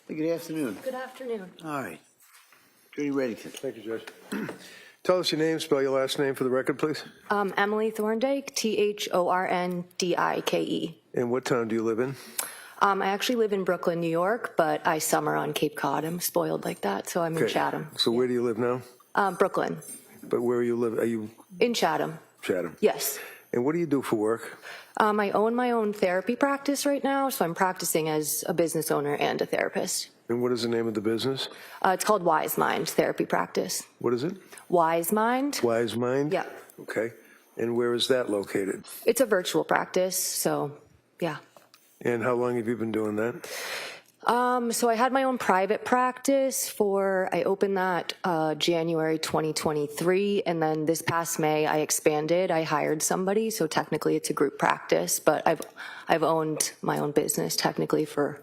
Good afternoon. Good afternoon. All right. Judy Reddington. Thank you, Judge. Tell us your name, spell your last name for the record, please. Emily Thorndike, Thorndike. And what town do you live in? I actually live in Brooklyn, New York, but I summer on Cape Cod. I'm spoiled like that, so I'm in Chatham. So where do you live now? Brooklyn. But where you live? Are you? In Chatham. Chatham. Yes. And what do you do for work? I own my own therapy practice right now, so I'm practicing as a business owner and a therapist. And what is the name of the business? It's called Wise Mind Therapy Practice. What is it? Wise Mind. Wise Mind? Yeah. Okay. And where is that located? It's a virtual practice, so yeah. And how long have you been doing that? So I had my own private practice I opened that January 2023, and then this past May I expanded. I hired somebody, so technically it's a group practice, but I've owned my own business technically for,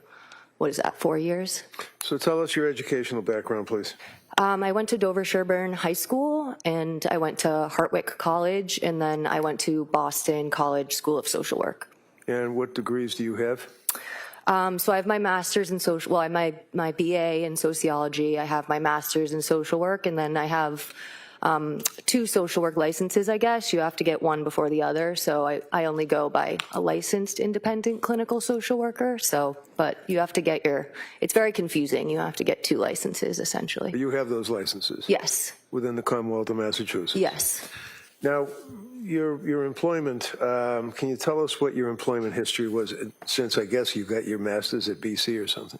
4 years? So tell us your educational background, please. I went to Dover-Sherburne High School, and I went to Hartwick College, and then I went to Boston College School of Social Work. And what degrees do you have? So I have my master's in social, I have my BA in sociology, I have my master's in social work, and then I have 2 social work licenses, I guess. You have to get one before the other, so I only go by a licensed independent clinical social worker, but you have to get it's very confusing. You have to get 2 licenses, essentially. You have those licenses? Yes. Within the Commonwealth of Massachusetts? Yes. Now, your employment, can you tell us what your employment history was since I guess you got your master's at BC or something?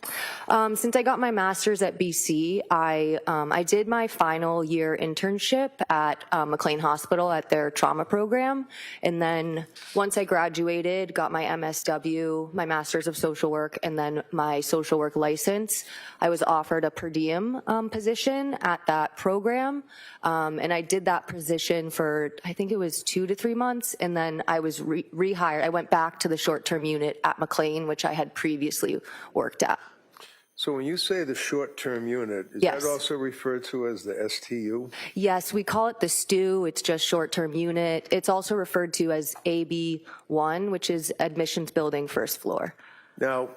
Since I got my master's at BC, I did my final year internship at McLean Hospital at their trauma program. And then once I graduated, got my MSW, my master's of social work, and then my social work license, I was offered a per diem position at that program. And I did that position for, I think it was 2 to 3 months, and then I was rehired. I went back to the short-term unit at McLean, which I had previously worked at. So when you say the short-term unit, is Yes. that also referred to as the STU? Yes, we call it the STU. It's just short-term unit. It's also referred to as AB1, which is admissions building first floor. Now,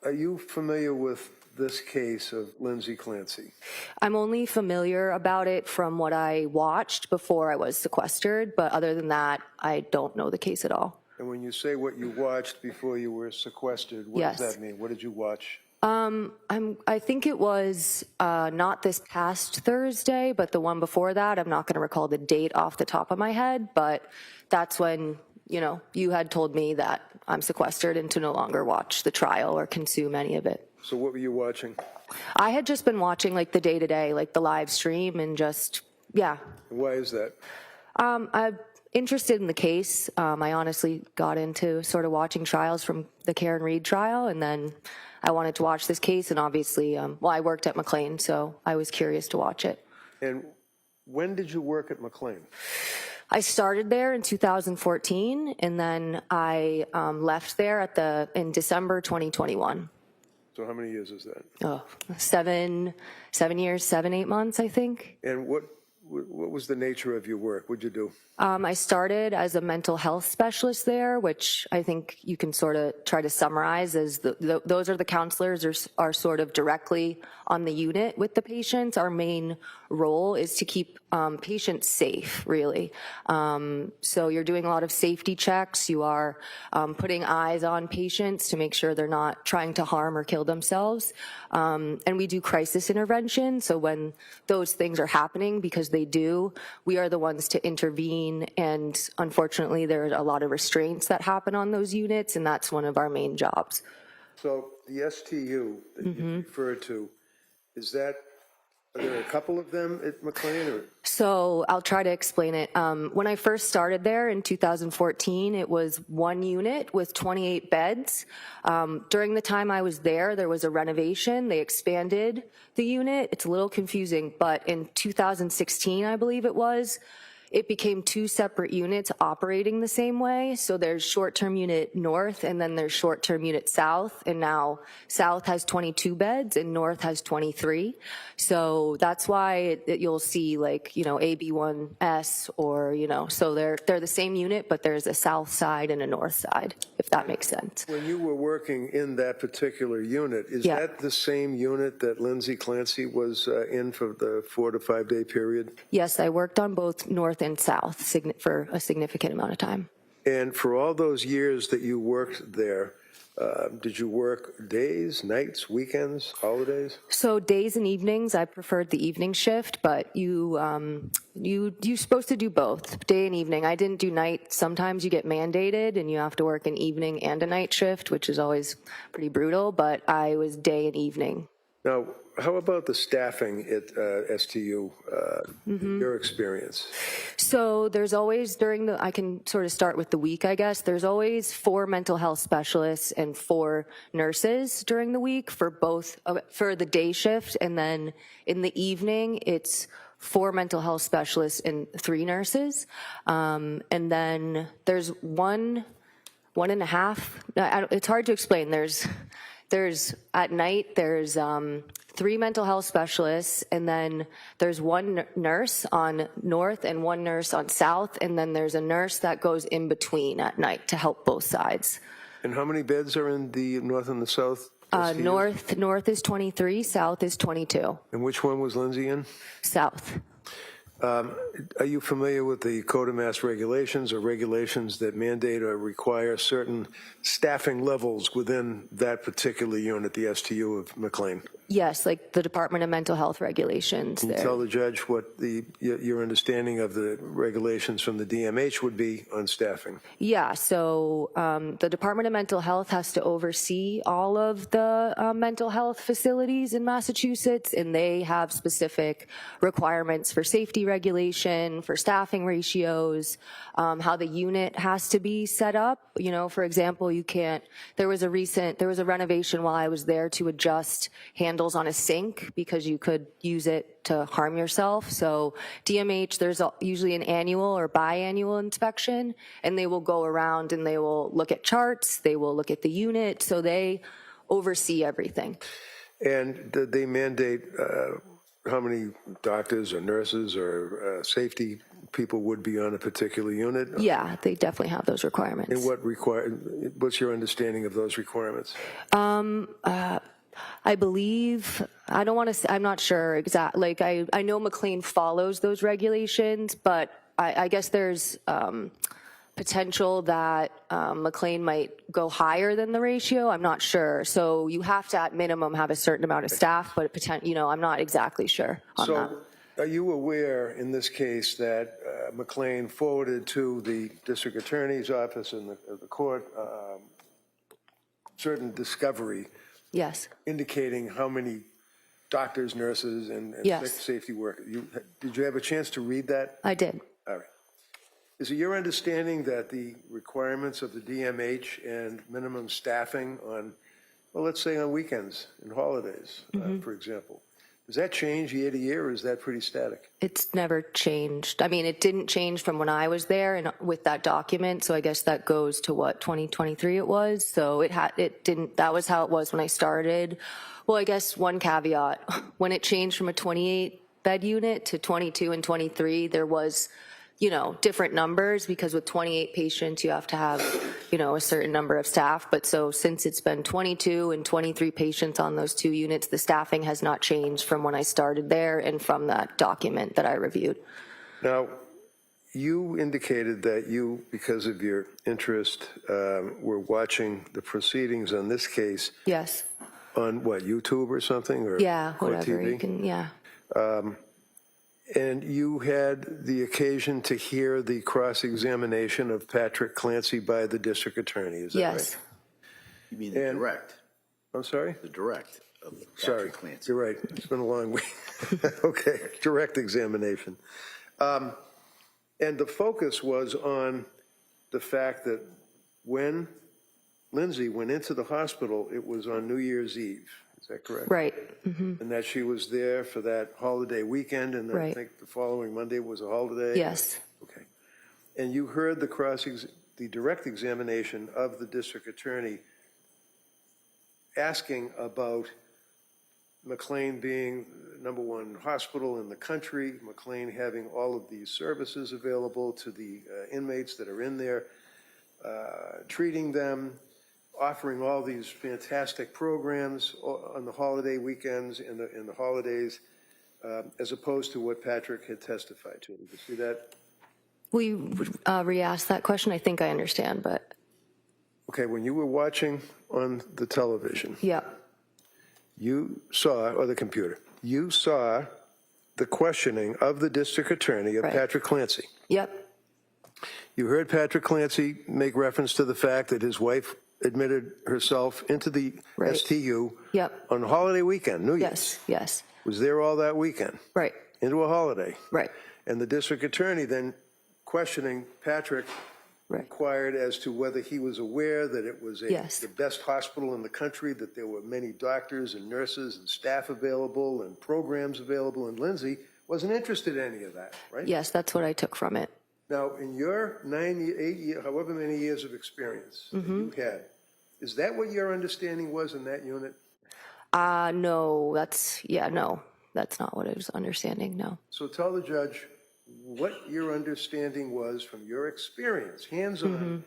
are you familiar with this case of Lindsay Clancy? I'm only familiar about it from what I watched before I was sequestered, but other than that, I don't know the case at all. And when you say what you watched before you were sequestered, what Yes. does that mean? What did you watch? I think it was not this past Thursday, but the one before that. I'm not going to recall the date off the top of my head, but that's when, you had told me that I'm sequestered and to no longer watch the trial or consume any of it. So what were you watching? I had just been watching like the day-to-day, like the live stream, and just, yeah. Why is that? I'm interested in the case. I honestly got into sort of watching trials from the Karen Reed trial, and then I wanted to watch this case, and obviously, I worked at McLean, so I was curious to watch it. And when did you work at McLean? I started there in 2014, and then I left there in December 2021. So how many years is that? Oh, 7 years, 8 months, I think. And what was the nature of your work? What'd you do? I started as a mental health specialist there, which I think you can sort of try to summarize as those are the counselors are sort of directly on the unit with the patients. Our main role is to keep patients safe, really. So you're doing a lot of safety checks. You are putting eyes on patients to make sure they're not trying to harm or kill themselves. And we do crisis intervention. So when those things are happening, because they do, we are the ones to intervene. And unfortunately, there are a lot of restraints that happen on those units, and that's one of our main jobs. So the STU that you referred to, are there a couple of them at McLean? Or? So I'll try to explain it. When I first started there in 2014, it was 1 unit with 28 beds. During the time I was there was a renovation. They expanded the unit. It's a little confusing, but in 2016, I believe it was, it became two separate units operating the same way. So there's short-term unit north, and then there's short-term unit south, and now south has 22 beds and north has 23. So that's why you'll see like, AB1S or, so they're the same unit, but there's a south side and a north side, if that makes sense. When you were working in that particular unit, is that the same unit that Lindsay Clancy was in for the 4 to 5 day period? Yes, I worked on both north and south for a significant amount of time. And for all those years that you worked there, did you work days, nights, weekends, holidays? So days and evenings, I preferred the evening shift, but you're supposed to do both, day and evening. I didn't do night. Sometimes you get mandated and you have to work an evening and a night shift, which is always pretty brutal, but I was day and evening. Now, how about the staffing at STU, your experience? So there's always I can sort of start with the week, I guess. There's always 4 mental health specialists and 4 nurses during the week for the day shift. And then in the evening, it's 4 mental health specialists and 3 nurses. And then there's one and a half. It's hard to explain. There's at night, there's 3 mental health specialists, and then there's 1 nurse on north and 1 nurse on south, and then there's a nurse that goes in between at night to help both sides. And how many beds are in the north and the south? North is 23, south is 22. And which one was Lindsay in? South. Are you familiar with the Code of Mass Regulations or regulations that mandate or require certain staffing levels within that particular unit, the STU of McLean? Yes, like the Department of Mental Health regulations. Can you tell the judge what your understanding of the regulations from the DMH would be on staffing? Yeah, so the Department of Mental Health has to oversee all of the mental health facilities in Massachusetts, and they have specific requirements for safety regulation, for staffing ratios, how the unit has to be set up. For example, there was a renovation while I was there to adjust handles on a sink because you could use it to harm yourself. So DMH, there's usually an annual or biannual inspection, and they will go around and they will look at charts, they will look at the unit, so they oversee everything. And did they mandate how many doctors or nurses or safety people would be on a particular unit? Yeah, they definitely have those requirements. And what's your understanding of those requirements? I believe, I don't want to say, I'm not sure exactly. Like, I know McLean follows those regulations, but I guess there's potential that McLean might go higher than the ratio. I'm not sure. So you have to, at minimum, have a certain amount of staff, but I'm not exactly sure on that. Are you aware in this case that McLean forwarded to the district attorney's office and the court certain discovery? Yes. Indicating how many doctors, nurses, and yes. safety workers. Did you have a chance to read that? I did. All right. Is it your understanding that the requirements of the DMH and minimum staffing on, well, let's say on weekends and holidays, for example, does that change year to year, or is that pretty static? It's never changed. I mean, it didn't change from when I was there and with that document, so I guess that goes to what, 2023 it was? So it didn't, that was how it was when I started. Well, I guess one caveat, when it changed from a 28-bed unit to 22 and 23, there was, different numbers, because with 28 patients, you have to have, a certain number of staff. But so since it's been 22 and 23 patients on those 2 units, the staffing has not changed from when I started there and from that document that I reviewed. Now, you indicated that you, because of your interest, were watching the proceedings on this case. Yes. On what, YouTube or something? Or yeah, whatever. TV? You can, yeah. And you had the occasion to hear the cross-examination of Patrick Clancy by the district attorney, is that yes. right? You mean the direct? I'm sorry? The direct of Sorry, Clancy. you're right. It's been a long week. Okay, direct examination. And the focus was on the fact that when Lindsay went into the hospital, it was on New Year's Eve. Is that correct? Right. Mm-hmm. And that she was there for that holiday weekend, and then right. I think the following Monday was a holiday. Yes. and you heard the direct examination of the district attorney asking about McLean being #1 hospital in the country, McLean having all of these services available to the inmates that are in there, treating them, offering all these fantastic programs on the holiday weekends and the holidays, as opposed to what Patrick had testified to. Did you see that? We re-asked that question. I think I understand, but. Okay, when you were watching on the television, Yeah. you saw, or the computer, you saw the questioning of the district attorney of Right. Patrick Clancy. Yep. You heard Patrick Clancy make reference to the fact that his wife admitted herself into the Right. STU Yep. on holiday weekend, New Year's. Yes. Was there all that weekend, Right. into a holiday. Right. And the district attorney then questioning Patrick Right. inquired as to whether he was aware that it was Yes. the best hospital in the country, that there were many doctors and nurses and staff available and programs available, and Lindsay wasn't interested in any of that, right? Yes, that's what I took from it. Now, in your 8 years, however many years of experience that you had, is that what your understanding was in that unit? No, no, that's not what I was understanding, no. So tell the judge what your understanding was from your experience, hands-on,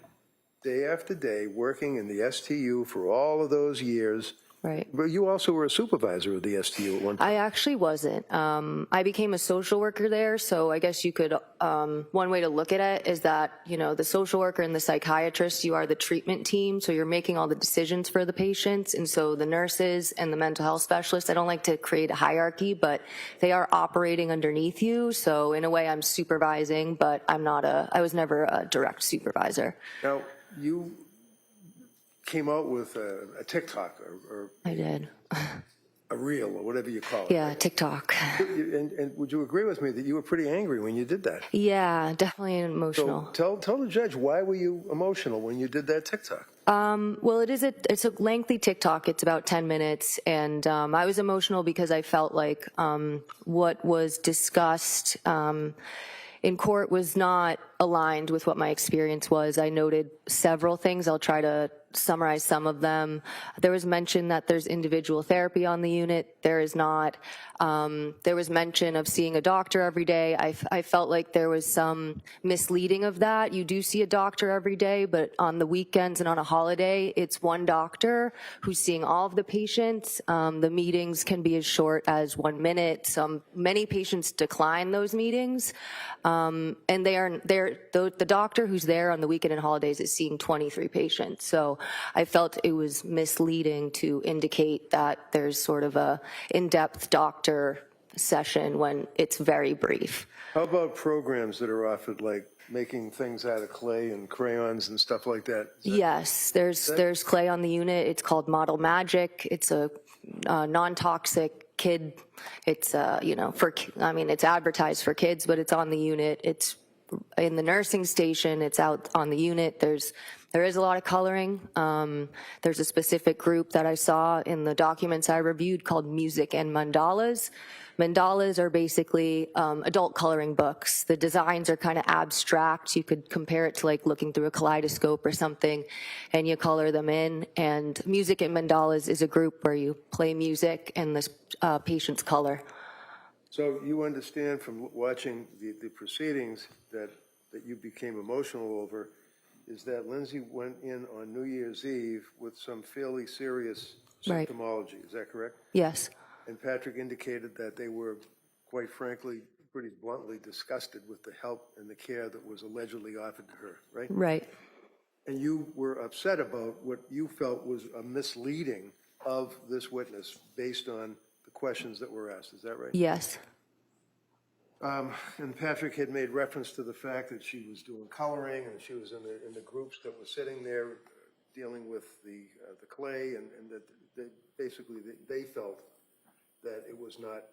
day after day, working in the STU for all of those years. Right. But you also were a supervisor of the STU at one time. I actually wasn't. I became a social worker there, so I guess you could, one way to look at it is that, the social worker and the psychiatrist, you are the treatment team, so you're making all the decisions for the patients, and so the nurses and the mental health specialists, I don't like to create a hierarchy, but they are operating underneath you, so in a way I'm supervising, but I was never a direct supervisor. Now, you came out with a TikTok or I did. a reel or whatever you call it. Yeah, TikTok. And would you agree with me that you were pretty angry when you did that? Yeah, definitely emotional. So tell the judge, why were you emotional when you did that TikTok? Well, it's a lengthy TikTok. It's about 10 minutes. And I was emotional because I felt like what was discussed in court was not aligned with what my experience was. I noted several things. I'll try to summarize some of them. There was mention that there's individual therapy on the unit. There is not. There was mention of seeing a doctor every day. I felt like there was some misleading of that. You do see a doctor every day, but on the weekends and on a holiday, it's one doctor who's seeing all of the patients. The meetings can be as short as 1 minute. Many patients decline those meetings, and the doctor who's there on the weekend and holidays is seeing 23 patients. So I felt it was misleading to indicate that there's sort of a in-depth doctor session when it's very brief. How about programs that are offered, like making things out of clay and crayons and stuff like that? Yes, there's clay on the unit. It's called Model Magic. It's a non-toxic kid. It's it's advertised for kids, but it's on the unit. It's in the nursing station. It's out on the unit. There is a lot of coloring. There's a specific group that I saw in the documents I reviewed called Music and Mandalas. Mandalas are basically adult coloring books. The designs are kind of abstract. You could compare it to like looking through a kaleidoscope or something, and you color them in. And Music and Mandalas is a group where you play music and the patients color. So you understand from watching the proceedings that you became emotional over is that Lindsay went in on New Year's Eve with some fairly serious Right. symptomology. Is that correct? Yes. And Patrick indicated that they were, quite frankly, pretty bluntly disgusted with the help and the care that was allegedly offered to her, right? Right. And you were upset about what you felt was a misleading of this witness based on the questions that were asked. Is that right? Yes. And Patrick had made reference to the fact that she was doing coloring and she was in the groups that were sitting there dealing with the clay, and that they felt that it was not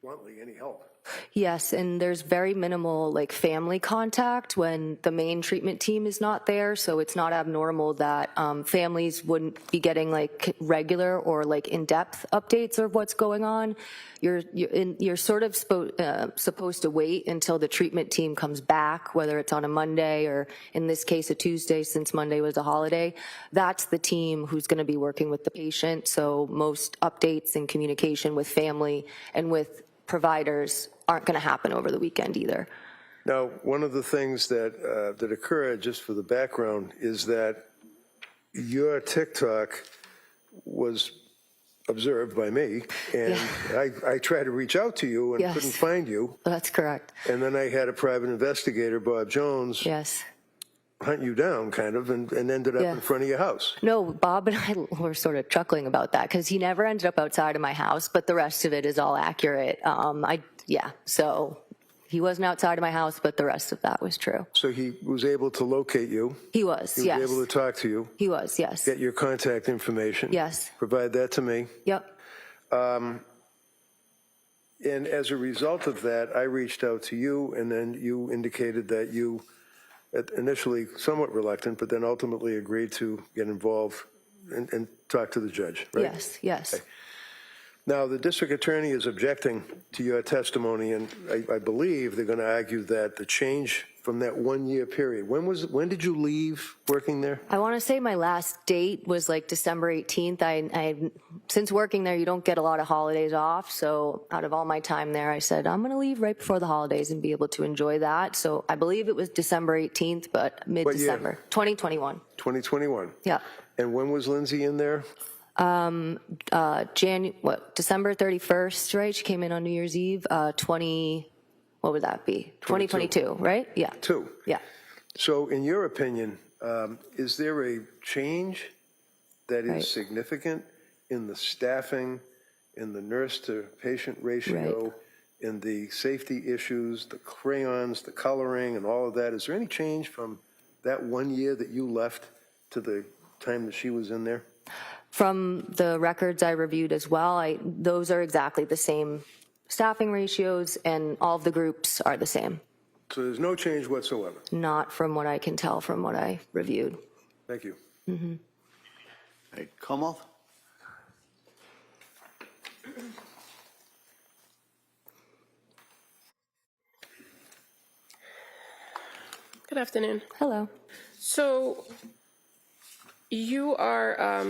bluntly, any help. Yes, and there's very minimal like family contact when the main treatment team is not there, so it's not abnormal that families wouldn't be getting like regular or like in-depth updates of what's going on. You're sort of supposed to wait until the treatment team comes back, whether it's on a Monday or in this case a Tuesday since Monday was a holiday. That's the team who's going to be working with the patient, so most updates and communication with family and with providers aren't going to happen over the weekend either. Now, one of the things that that occurred, just for the background, is that your TikTok was observed by me, and I tried to reach out to you and Yes. couldn't find you. That's correct. And then I had a private investigator, Bob Jones, Yes. hunt you down, kind of, and ended up Yeah. in front of your house. No, Bob and I were sort of chuckling about that because he never ended up outside of my house, but the rest of it is all accurate. So he wasn't outside of my house, but the rest of that was true. So he was able to locate you. He was, He yes. was able to talk to you, He was, yes. get your contact information. Yes. Provide that to me. Yep. And as a result of that, I reached out to you, and then you indicated that you, initially somewhat reluctant, but then ultimately agreed to get involved and talk to the judge, right? Yes, yes. Okay. Now, the district attorney is objecting to your testimony, and I believe they're going to argue that the change from that 1 year period, when did you leave working there? I want to say my last date was like December 18th. I since working there, you don't get a lot of holidays off. So out of all my time there, I said, I'm going to leave right before the holidays and be able to enjoy that. So I believe it was December 18th, but mid-December, 2021. 2021. Yeah. And when was Lindsay in there? December 31st, right? She came in on New Year's Eve, what would that be? 2022, right? Yeah. Two. Yeah. So in your opinion, is there a change that is Right. significant in the staffing, in the nurse-to-patient ratio, Right. in the safety issues, the crayons, the coloring, and all of that? Is there any change from that 1 year that you left to the time that she was in there? From the records I reviewed as well, those are exactly the same staffing ratios, and all of the groups are the same. So there's no change whatsoever? Not from what I can tell from what I reviewed. Thank you. All right, Comoth? Good afternoon. Hello. So you are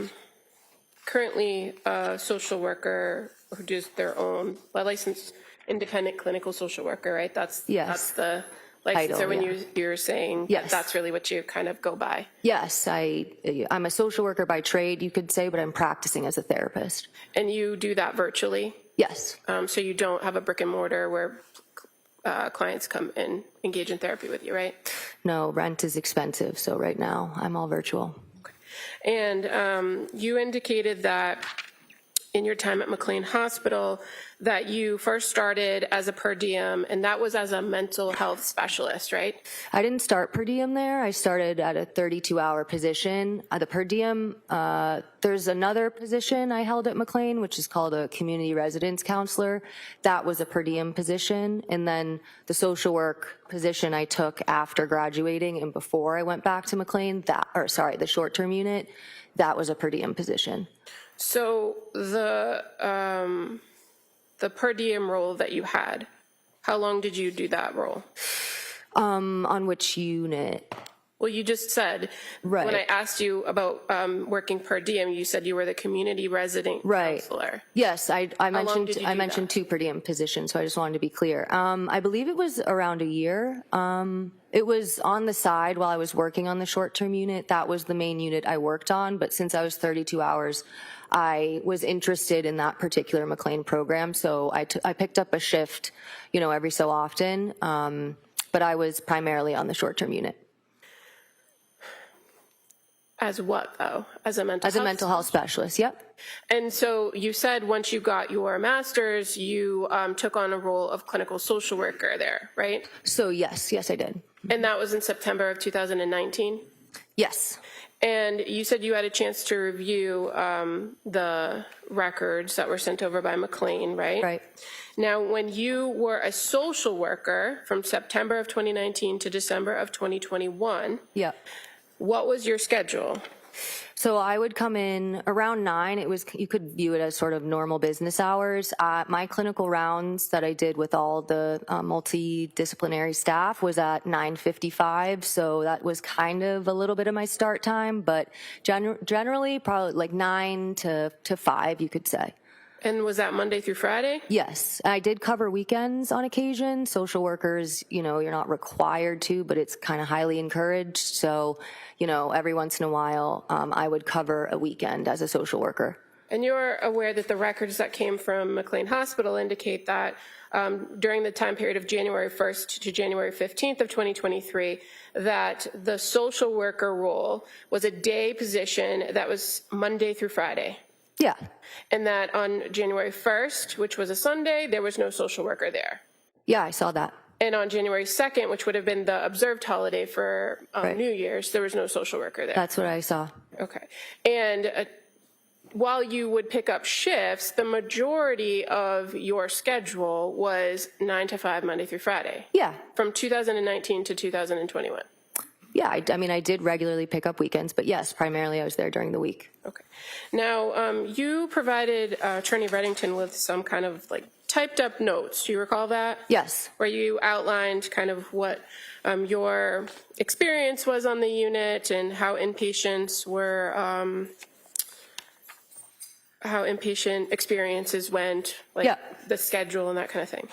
currently a social worker who does their own, a licensed independent clinical social worker, right? That's the license. Title, when yeah. you're saying Yes. that's really what you kind of go by. Yes, I'm a social worker by trade, you could say, but I'm practicing as a therapist. And you do that virtually. Yes. So you don't have a brick and mortar where clients come and engage in therapy with you, right? No, rent is expensive, so right now I'm all virtual. And you indicated that in your time at McLean Hospital that you first started as a per diem, and that was as a mental health specialist, right? I didn't start per diem there. I started at a 32-hour position. The per diem, there's another position I held at McLean, which is called a community residence counselor. That was a per diem position. And then the social work position I took after graduating and before I went back to McLean, the short-term unit, that was a per diem position. So the per diem role that you had, how long did you do that role? On which unit? Well, you just said, Right. when I asked you about working per diem, you said you were the community resident counselor. Yes, I long did you do mentioned that? 2 per diem positions, so I just wanted to be clear. I believe it was around a year. It was on the side while I was working on the short-term unit. That was the main unit I worked on, but since I was 32 hours, I was interested in that particular McLean program, so I picked up a shift, every so often, but I was primarily on the short-term unit. As what, though? As a mental health? As a mental health specialist, yep. And so you said once you got your master's, you took on a role of clinical social worker there, right? So yes, I did. And that was in September of 2019? Yes. And you said you had a chance to review the records that were sent over by McLean, right? Right. Now, when you were a social worker from September of 2019 to December of 2021, Yeah. what was your schedule? So I would come in around 9. You could view it as sort of normal business hours. My clinical rounds that I did with all the multidisciplinary staff was at 9:55. So that was kind of a little bit of my start time, but generally probably like 9 to 5, you could say. And was that Monday through Friday? Yes, I did cover weekends on occasion. Social workers, you're not required to, but it's kind of highly encouraged. So, every once in a while, I would cover a weekend as a social worker. And you're aware that the records that came from McLean Hospital indicate that during the time period of January 1st to January 15th of 2023, that the social worker role was a day position that was Monday through Friday. Yeah. And that on January 1st, which was a Sunday, there was no social worker there. Yeah, I saw that. And on January 2nd, which would have been the observed holiday for Right. New Year's, there was no social worker there. That's what I saw. Okay. And while you would pick up shifts, the majority of your schedule was 9 to 5, Monday through Friday. Yeah. From 2019 to 2021. Yeah, I mean, I did regularly pick up weekends, but yes, primarily I was there during the week. Okay. Now, you provided Attorney Reddington with some kind of like typed up notes. Do you recall that? Yes. Where you outlined kind of what your experience was on the unit and how inpatients were, how inpatient experiences went, like Yeah. the schedule and that kind of thing.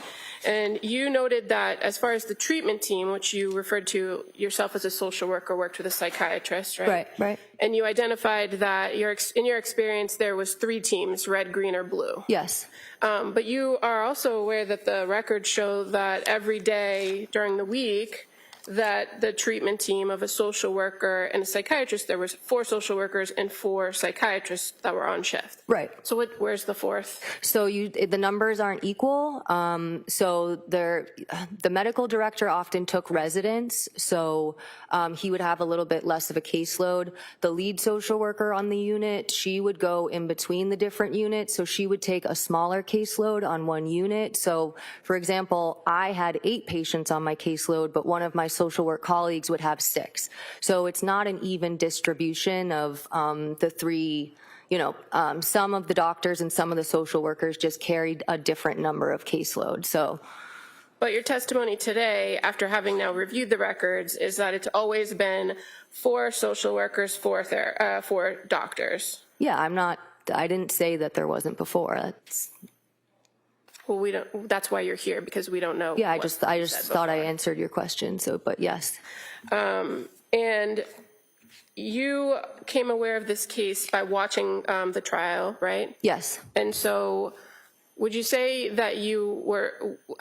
And you noted that as far as the treatment team, which you referred to yourself as a social worker, worked with a psychiatrist, right? Right, right. And you identified that in your experience there was 3 teams, red, green, or blue. Yes. But you are also aware that the records show that every day during the week that the treatment team of a social worker and a psychiatrist, there was 4 social workers and 4 psychiatrists that were on shift. Right. So where's the 4th? So the numbers aren't equal. So the medical director often took residents, so he would have a little bit less of a caseload. The lead social worker on the unit, she would go in between the different units, so she would take a smaller caseload on one unit. So, for example, I had 8 patients on my caseload, but one of my social work colleagues would have 6. So it's not an even distribution of the 3. Some of the doctors and some of the social workers just carried a different number of caseload. So, But your testimony today, after having now reviewed the records, is that it's always been 4 social workers, 4 doctors. yeah, I didn't say that there wasn't before. Well, we don't. That's why you're here, because we don't know. Yeah, I what just you said thought I before. answered your question. So, but yes. And you came aware of this case by watching the trial, right? Yes. And so, would you say that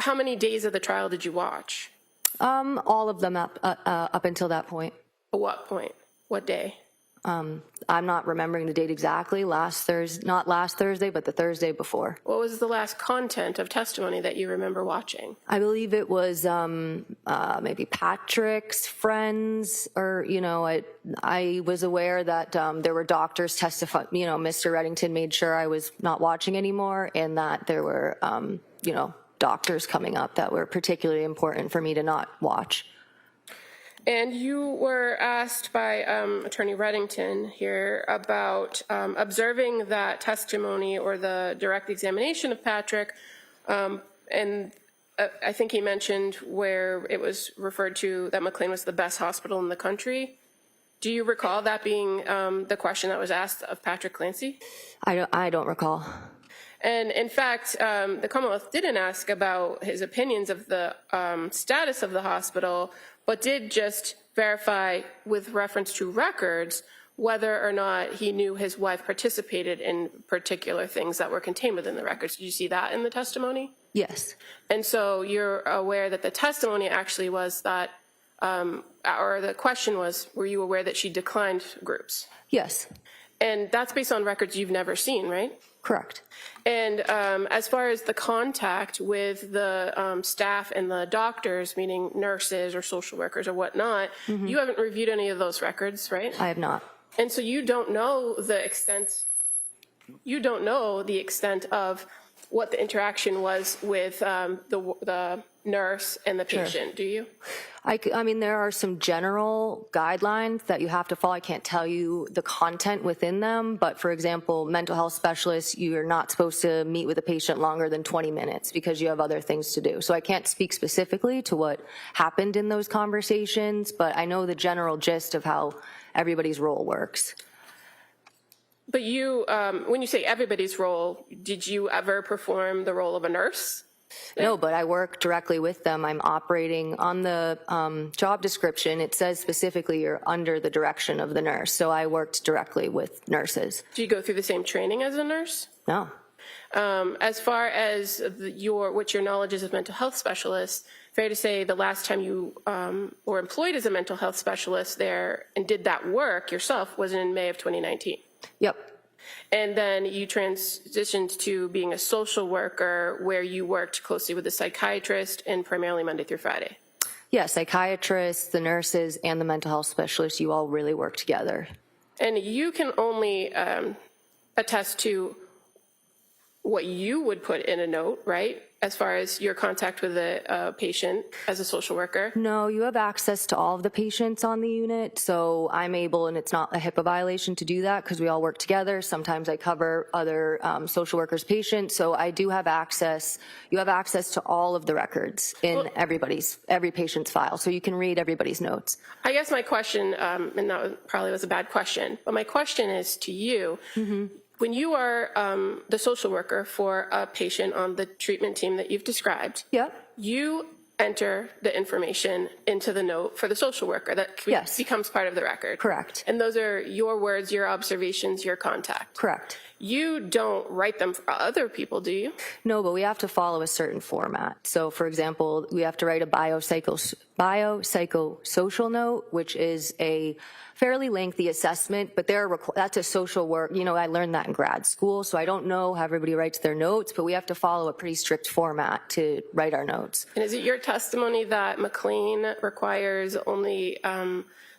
how many days of the trial did you watch? All of them up until that point. At what point? What day? I'm not remembering the date exactly. Not last Thursday, but the Thursday before. What was the last content of testimony that you remember watching? I believe it was maybe Patrick's friends, or I was aware that there were doctors testifying. Mr. Reddington made sure I was not watching anymore, and that there were doctors coming up that were particularly important for me to not watch. And you were asked by Attorney Reddington here about observing that testimony or the direct examination of Patrick, and I think he mentioned where it was referred to that McLean was the best hospital in the country. Do you recall that being the question that was asked of Patrick Clancy? I don't recall. And in fact, the Commonwealth didn't ask about his opinions of the status of the hospital, but did just verify with reference to records whether or not he knew his wife participated in particular things that were contained within the records. Did you see that in the testimony? Yes. And so you're aware that the testimony actually was that, or the question was, were you aware that she declined groups? Yes. And that's based on records you've never seen, right? Correct. And as far as the contact with the staff and the doctors, meaning nurses or social workers or whatnot, you haven't reviewed any of those records, right? I have not. And so you don't know the extent of what the interaction was with the nurse and the patient, do you? I mean, there are some general guidelines that you have to follow. I can't tell you the content within them, but for example, mental health specialists, you're not supposed to meet with a patient longer than 20 minutes because you have other things to do. So I can't speak specifically to what happened in those conversations, but I know the general gist of how everybody's role works. But you, when you say everybody's role, did you ever perform the role of a nurse? No, but I work directly with them. I'm operating on the job description. It says specifically you're under the direction of the nurse. So I worked directly with nurses. Do you go through the same training as a nurse? No. As far as what your knowledge is of mental health specialists, fair to say the last time you were employed as a mental health specialist there and did that work yourself was in May of 2019. Yep. And then you transitioned to being a social worker where you worked closely with the psychiatrist and primarily Monday through Friday. Yeah, psychiatrists, the nurses, and the mental health specialists, you all really work together. And you can only attest to what you would put in a note, right? As far as your contact with a patient as a social worker? No, you have access to all of the patients on the unit, so I'm able, and it's not a HIPAA violation to do that because we all work together. Sometimes I cover other social workers' patients, so I do have access. You have access to all of the records in every patient's file, so you can read everybody's notes. I guess my question, and that probably was a bad question, but my question is to you. Mm-hmm. When you are the social worker for a patient on the treatment team that you've described, you enter the information into the note for the social worker that becomes part of the record. Correct. And those are your words, your observations, your contact. Correct. You don't write them for other people, do you? No, but we have to follow a certain format. So, for example, we have to write a biopsychosocial note, which is a fairly lengthy assessment, but that's a social work. You know, I learned that in grad school, so I don't know how everybody writes their notes, but we have to follow a pretty strict format to write our notes. And is it your testimony that McLean requires only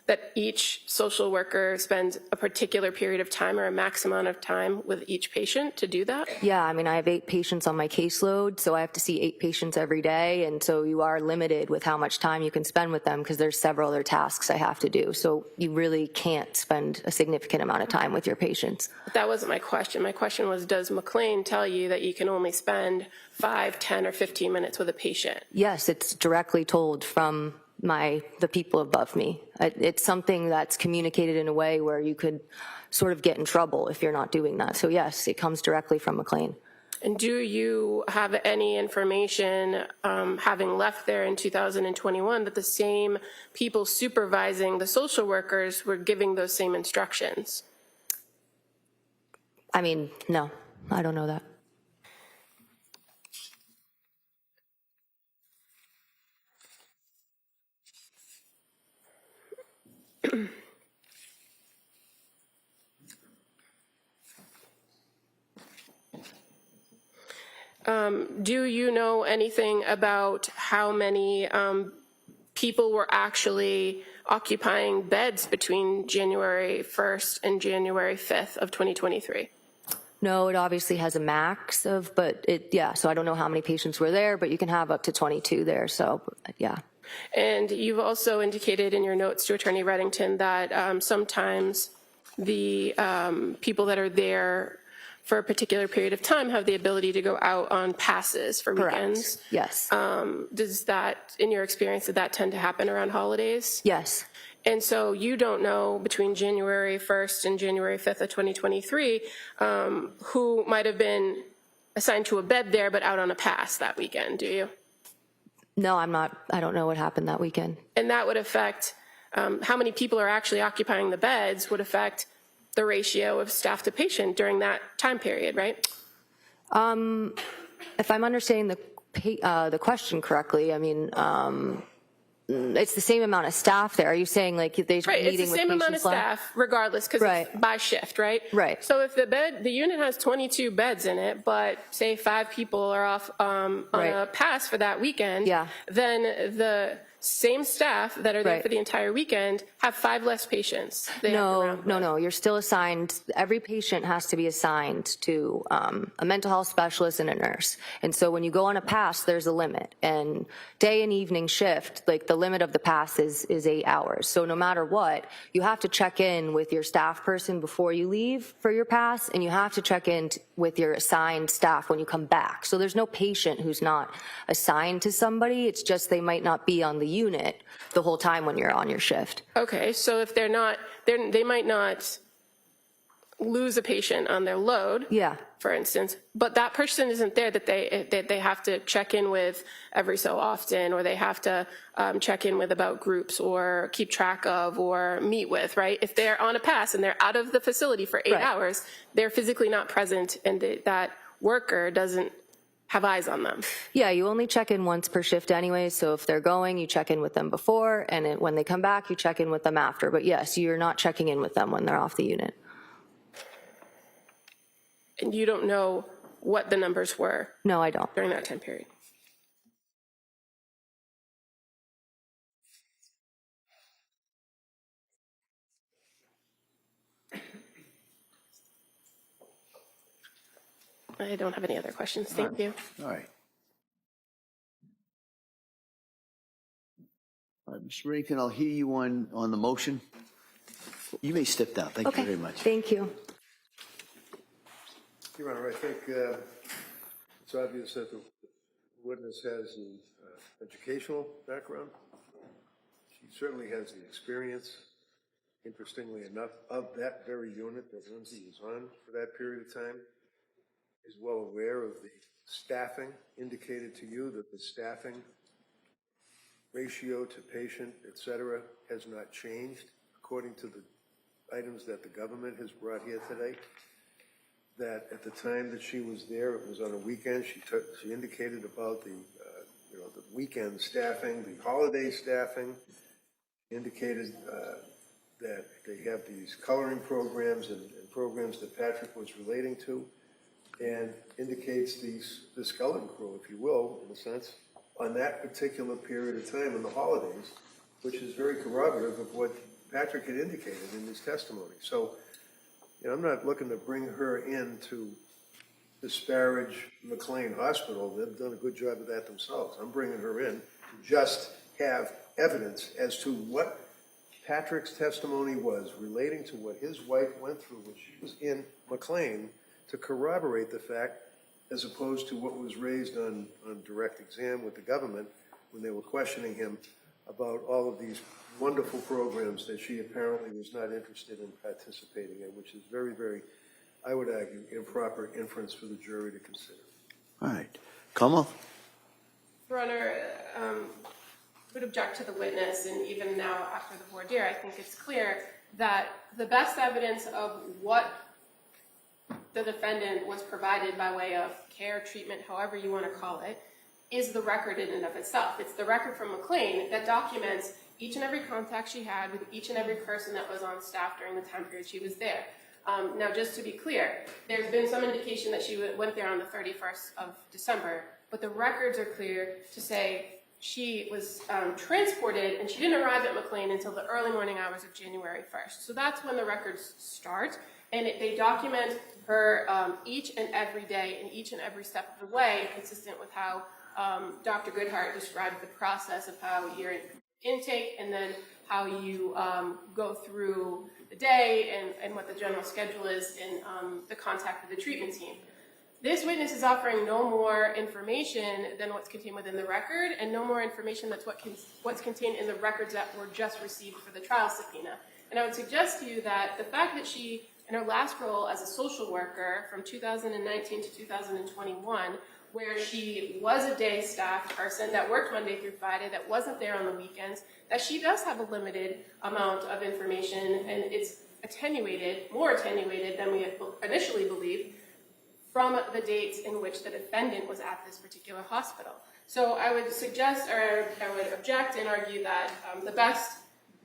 that each social worker spends a particular period of time or a max amount of time with each patient to do that? Yeah, I mean, I have 8 patients on my caseload, so I have to see 8 patients every day, and so you are limited with how much time you can spend with them because there's several other tasks I have to do, so you really can't spend a significant amount of time with your patients. But that wasn't my question. My question was, does McLean tell you that you can only spend 5, 10, or 15 minutes with a patient? Yes, it's directly told from the people above me. It's something that's communicated in a way where you could sort of get in trouble if you're not doing that. So yes, it comes directly from McLean. And do you have any information, having left there in 2021, that the same people supervising the social workers were giving those same instructions? I mean, no, I don't know that. Do you know anything about how many people were actually occupying beds between January 1st and January 5th of 2023? No, it obviously has a max of, so I don't know how many patients were there, but you can have up to 22 there, so yeah. And you've also indicated in your notes to Attorney Reddington that sometimes the people that are there for a particular period of time have the ability to go out on passes for weekends. Correct. Yes. Does that, in your experience, did that tend to happen around holidays? Yes. And so you don't know between January 1st and January 5th of 2023 who might have been assigned to a bed there but out on a pass that weekend, do you? No, I don't know what happened that weekend. And that would affect how many people are actually occupying the beds would affect the ratio of staff to patient during that time period, right? If I'm understanding the question correctly, I mean, it's the same amount of staff there. Are you saying like they're right, meeting with patients? Right, it's the same amount of staff regardless because it's by shift, right? Right. So if the unit has 22 beds in it, but say 5 people are off on a pass for that weekend, then the same staff that are there Right. for the entire weekend have 5 less patients. They have to No, round no, with. no, you're still assigned, every patient has to be assigned to a mental health specialist and a nurse. And so when you go on a pass, there's a limit. And day and evening shift, like the limit of the pass is 8 hours. So no matter what, you have to check in with your staff person before you leave for your pass, and you have to check in with your assigned staff when you come back. So there's no patient who's not assigned to somebody, it's just they might not be on the unit the whole time when you're on your shift. Okay, so if they're not, they might not lose a patient on their load. Yeah. For instance, but that person isn't there that they have to check in with every so often, or they have to check in with about groups or keep track of or meet with, right? If they're on a pass and they're out of the facility for 8 Right. hours, they're physically not present, and that worker doesn't have eyes on them. Yeah, you only check in once per shift anyway, so if they're going, you check in with them before, and when they come back, you check in with them after. But yes, you're not checking in with them when they're off the unit. And you don't know what the numbers were No, I don't. during that time period. I don't have any other questions. Thank you. All right. All right, Mr. Rankin, I'll hear you on the motion. You may step down. Thank you very much. Thank you. Your Honor, I think it's obvious that the witness has the educational background. She certainly has the experience, interestingly enough, of that very unit that Lindsay was on for that period of time. Is well aware of the staffing, indicated to you that the staffing ratio to patient, et cetera, has not changed according to the items that the government has brought here today. That at the time that she was there, it was on a weekend. She indicated about the weekend staffing, the holiday staffing. Indicated that they have these coloring programs and programs that Patrick was relating to, and indicates the skeleton crew, if you will, in a sense, on that particular period of time in the holidays, which is very corroborative of what Patrick had indicated in his testimony. So, I'm not looking to bring her in to disparage McLean Hospital. They've done a good job of that themselves. I'm bringing her in to just have evidence as to what Patrick's testimony was relating to what his wife went through when she was in McLean, to corroborate the fact, as opposed to what was raised on direct exam with the government when they were questioning him about all of these wonderful programs that she apparently was not interested in participating in, which is very, very, I would argue, improper inference for the jury to consider. All right. Kamal? Your Honor, would object to the witness, and even now after the voir dire, I think it's clear that the best evidence of what the defendant was provided by way of care, treatment, however you want to call it, is the record in and of itself. It's the record from McLean that documents each and every contact she had with each and every person that was on staff during the time period she was there. Now, just to be clear, there's been some indication that she went there on the 31st of December, but the records are clear to say she was transported, and she didn't arrive at McLean until the early morning hours of January 1st. So that's when the records start, and they document her each and every day and each and every step of the way, consistent with how Dr. Goodhart described the process of how you're intake and then how you go through the day and what the general schedule is in the contact with the treatment team. This witness is offering no more information than what's contained within the record, and no more information that's what's contained in the records that were just received for the trial subpoena. And I would suggest to you that the fact that she, in her last role as a social worker from 2019 to 2021, where she was a day staff person that worked Monday through Friday, that wasn't there on the weekends, that she does have a limited amount of information, and it's attenuated, more attenuated than we had initially believed, from the dates in which the defendant was at this particular hospital. So I would suggest, or I would object and argue that the best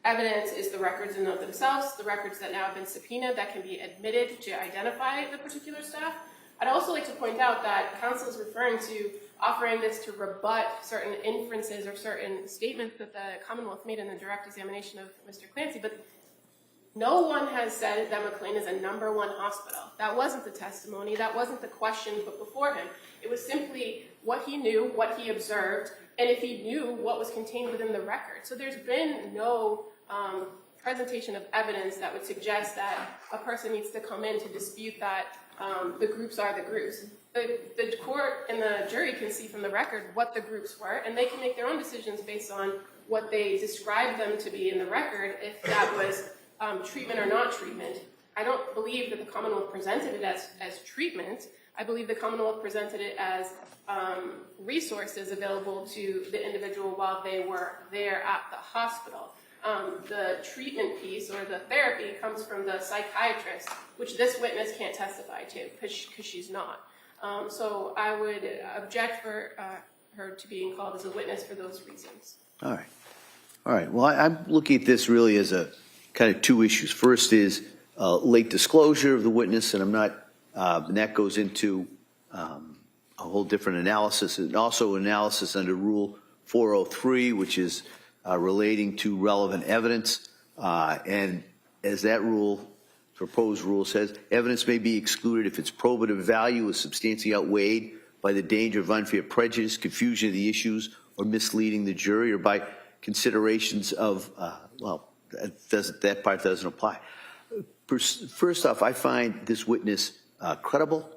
evidence is the records in and of themselves, the records that now have been subpoenaed that can be admitted to identify the particular staff. I'd also like to point out that counsel is referring to offering this to rebut certain inferences or certain statements that the Commonwealth made in the direct examination of Mr. Clancy, but no one has said that McLean is a #1 hospital. That wasn't the testimony. That wasn't the question put before him. It was simply what he knew, what he observed, and if he knew what was contained within the record. So there's been no presentation of evidence that would suggest that a person needs to come in to dispute that the groups are the groups. The court and the jury can see from the record what the groups were, and they can make their own decisions based on what they described them to be in the record, if that was treatment or not treatment. I don't believe that the Commonwealth presented it as treatment. I believe the Commonwealth presented it as resources available to the individual while they were there at the hospital. The treatment piece or the therapy comes from the psychiatrist, which this witness can't testify to because she's not. So I would object for her to being called as a witness for those reasons. All right. All right. Well, I'm looking at this really as a kind of two issues. First is late disclosure of the witness, and I'm not, and that goes into a whole different analysis, and also analysis under Rule 403, which is relating to relevant evidence. And as that rule, proposed rule says, evidence may be excluded if its probative value is substantially outweighed by the danger of unfair prejudice, confusion of the issues, or misleading the jury, or by considerations of, well, that part doesn't apply. First off, I find this witness credible.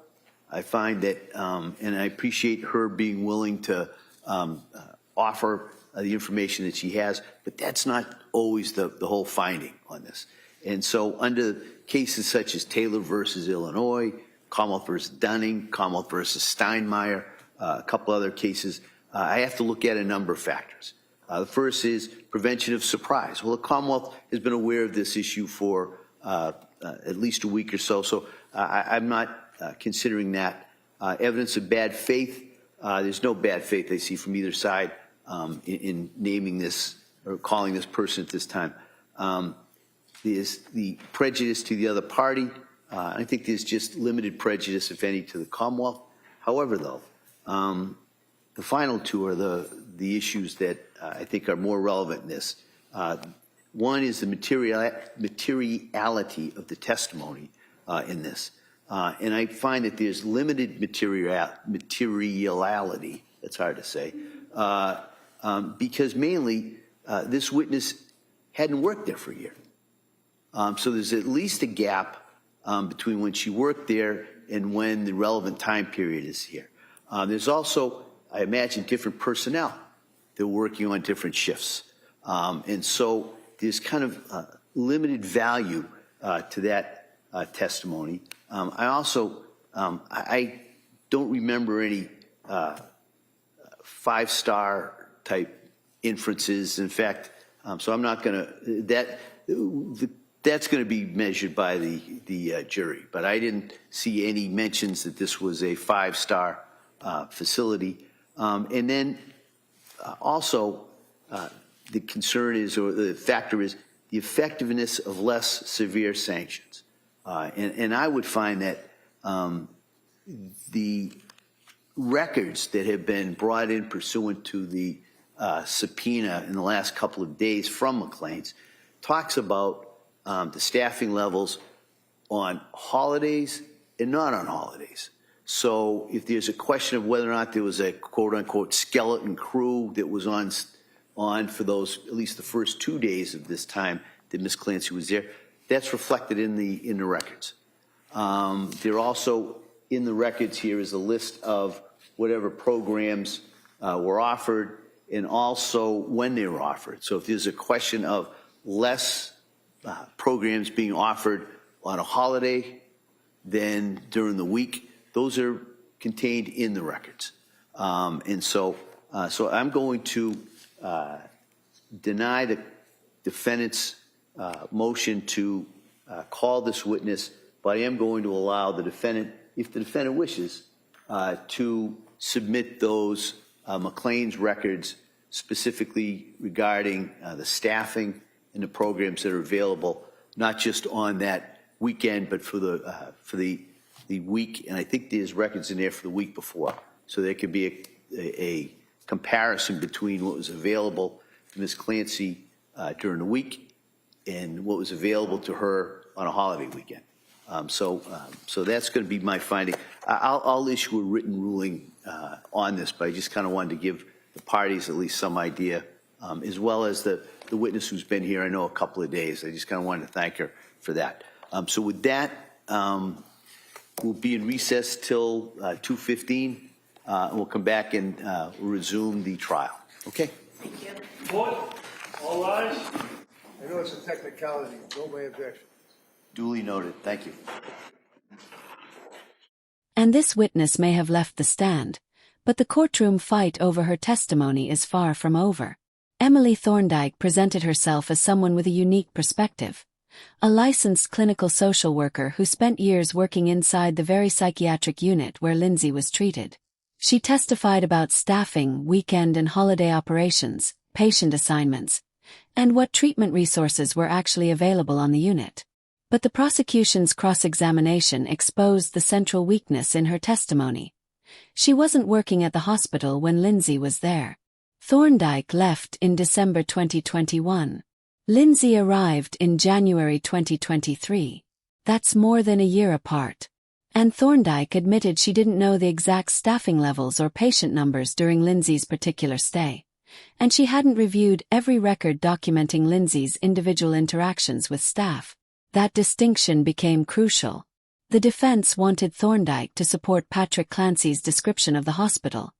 I find that, and I appreciate her being willing to offer the information that she has, but that's not always the whole finding on this. And so under cases such as Taylor versus Illinois, Commonwealth versus Dunning, Commonwealth versus Steinmeier, a couple other cases, I have to look at a number of factors. The first is prevention of surprise. Well, the Commonwealth has been aware of this issue for at least a week or so, so I'm not considering that. Evidence of bad faith, there's no bad faith I see from either side in naming this or calling this person at this time. There's the prejudice to the other party. I think there's just limited prejudice, if any, to the Commonwealth. However, though, the final two are the issues that I think are more relevant in this. One is the materiality of the testimony in this. And I find that there's limited materiality, that's hard to say, because mainly this witness hadn't worked there for a year. So there's at least a gap between when she worked there and when the relevant time period is here. There's also, I imagine, different personnel. They're working on different shifts. And so there's kind of limited value to that testimony. I also, I don't remember any five-star type inferences. In fact, so I'm not going to, that's going to be measured by the jury. But I didn't see any mentions that this was a five-star facility. And then also the concern is, or the factor is, the effectiveness of less severe sanctions. And I would find that the records that have been brought in pursuant to the subpoena in the last couple of days from McLean's talks about the staffing levels on holidays and not on holidays. So if there's a question of whether or not there was a quote-unquote skeleton crew that was on for those, at least the first 2 days of this time that Ms. Clancy was there, that's reflected in the records. There also, in the records here, is a list of whatever programs were offered and also when they were offered. So if there's a question of less programs being offered on a holiday than during the week, those are contained in the records. And so I'm going to deny the defendant's motion to call this witness, but I am going to allow the defendant, if the defendant wishes, to submit those McLean's records specifically regarding the staffing and the programs that are available, not just on that weekend, but for the week. And I think there's records in there for the week before. So there could be a comparison between what was available to Ms. Clancy during the week and what was available to her on a holiday weekend. So that's going to be my finding. I'll issue a written ruling on this, but I just kind of wanted to give the parties at least some idea, as well as the witness who's been here, I know, a couple of days. I just kind of wanted to thank her for that. So with that, we'll be in recess till 2:15. We'll come back and resume the trial. Okay? Thank you. Court, all rise. I know it's a technicality, no my objection. Duly noted. Thank you. And this witness may have left the stand, but the courtroom fight over her testimony is far from over. Emily Thorndike presented herself as someone with a unique perspective, a licensed clinical social worker who spent years working inside the very psychiatric unit where Lindsay was treated. She testified about staffing, weekend and holiday operations, patient assignments, and what treatment resources were actually available on the unit. But the prosecution's cross-examination exposed the central weakness in her testimony. She wasn't working at the hospital when Lindsay was there. Thorndike left in December 2021. Lindsay arrived in January 2023. That's more than a year apart. And Thorndike admitted she didn't know the exact staffing levels or patient numbers during Lindsay's particular stay. And she hadn't reviewed every record documenting Lindsay's individual interactions with staff. That distinction became crucial. The defense wanted Thorndike to support Patrick Clancy's description of the hospital,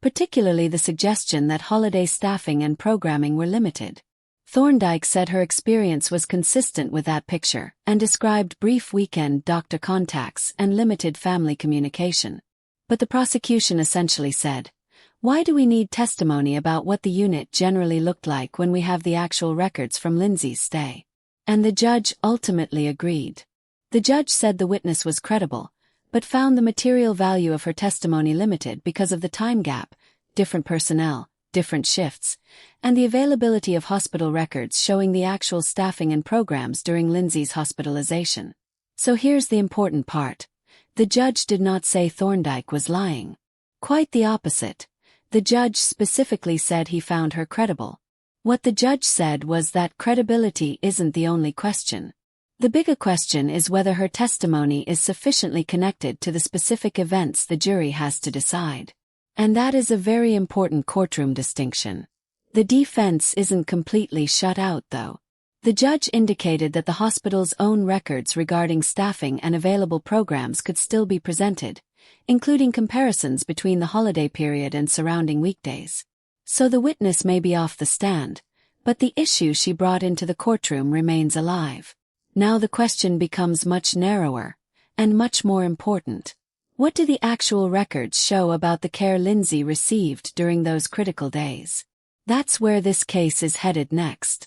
particularly the suggestion that holiday staffing and programming were limited. Thorndike said her experience was consistent with that picture and described brief weekend doctor contacts and limited family communication. But the prosecution essentially said, "Why do we need testimony about what the unit generally looked like when we have the actual records from Lindsay's stay?" And the judge ultimately agreed. The judge said the witness was credible, but found the material value of her testimony limited because of the time gap, different personnel, different shifts, and the availability of hospital records showing the actual staffing and programs during Lindsay's hospitalization. So here's the important part. The judge did not say Thorndike was lying. Quite the opposite. The judge specifically said he found her credible. What the judge said was that credibility isn't the only question. The bigger question is whether her testimony is sufficiently connected to the specific events the jury has to decide. And that is a very important courtroom distinction. The defense isn't completely shut out, though. The judge indicated that the hospital's own records regarding staffing and available programs could still be presented, including comparisons between the holiday period and surrounding weekdays. So the witness may be off the stand, but the issue she brought into the courtroom remains alive. Now the question becomes much narrower, and much more important. What do the actual records show about the care Lindsay received during those critical days? That's where this case is headed next.